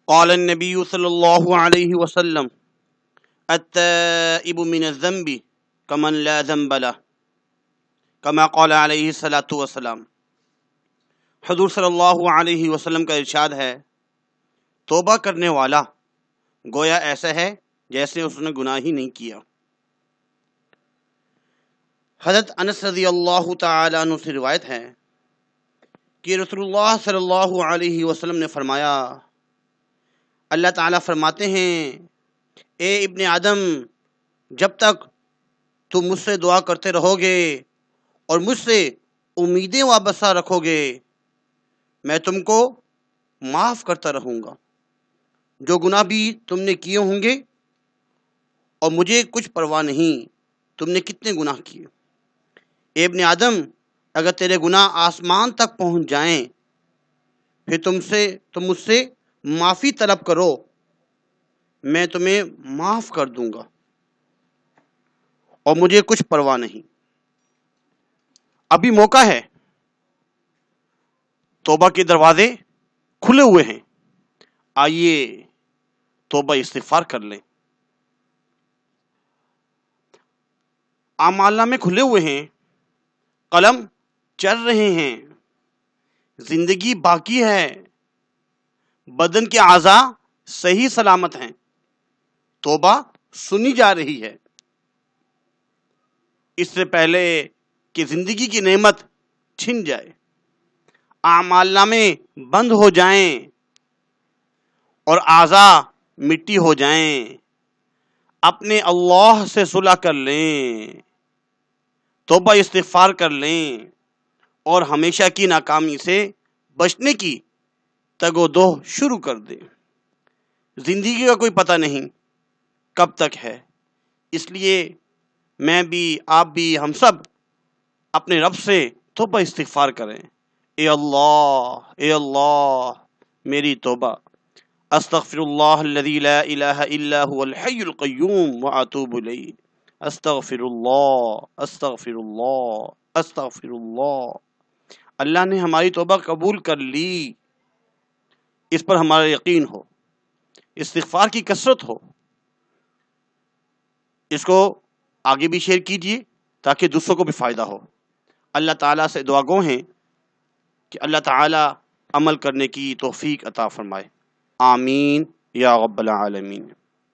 قال النبی صلی اللہ علیہ وسلم التائب من الذنب کمن لا ذنب له کما قال علیہ الصلاۃ والسلام۔ حضور صلی اللہ علیہ وسلم کا ارشاد ہے، توبہ کرنے والا گویا ایسا ہے جیسے اس نے گناہ ہی نہیں کیا۔ حضرت انس رضی اللہ تعالیٰ عنہ سے روایت ہے کہ رسول اللہ صلی اللہ علیہ وسلم نے فرمایا، اللہ تعالیٰ فرماتے ہیں، اے ابن آدم، جب تک تم مجھ سے دعا کرتے رہو گے اور مجھ سے امیدیں وابستہ رکھو گے، میں تم کو معاف کرتا رہوں گا۔ جو گناہ بھی تم نے کیے ہوں گے، اور مجھے کچھ پرواہ نہیں تم نے کتنے گناہ کیے۔ اے ابن آدم، اگر تیرے گناہ آسمان تک پہنچ جائیں، پھر تم مجھ سے معافی طلب کرو، میں تمہیں معاف کر دوں گا، اور مجھے کچھ پرواہ نہیں۔ ابھی موقع ہے، توبہ کے دروازے کھلے ہوئے ہیں، آئیے توبہ استغفار کر لیں۔ اعمال نامے کھلے ہوئے ہیں، قلم چل رہے ہیں، زندگی باقی ہے، بدن کے اعضاء صحیح سلامت ہیں، توبہ سنی جا رہی ہے۔ اس سے پہلے کہ زندگی کی نعمت چھن جائے، اعمال نامے بند ہو جائیں اور اعضاء مٹی ہو جائیں، اپنے اللہ سے صلح کر لیں، توبہ استغفار کر لیں، اور ہمیشہ کی ناکامی سے بچنے کی تگ و دو شروع کر دیں۔ زندگی کا کوئی پتہ نہیں کب تک ہے، اس لیے میں بھی، آپ بھی، ہم سب اپنے رب سے توبہ استغفار کریں۔ اے اللہ میری توبہ، استغفر اللہ الذی لا الہ الا هو الحی القیوم واتوب الیہ، استغفر اللہ۔ اللہ نے ہماری توبہ قبول کر لی، اس پر ہمارا یقین ہو، استغفار کی کثرت ہو۔ اس کو آگے بھی شیئر کیجیے تاکہ دوسروں کو بھی فائدہ ہو۔ اللہ تعالیٰ سے دعا گو ہیں کہ اللہ تعالیٰ عمل کرنے کی توفیق عطا فرمائے، آمین یا رب العالمین۔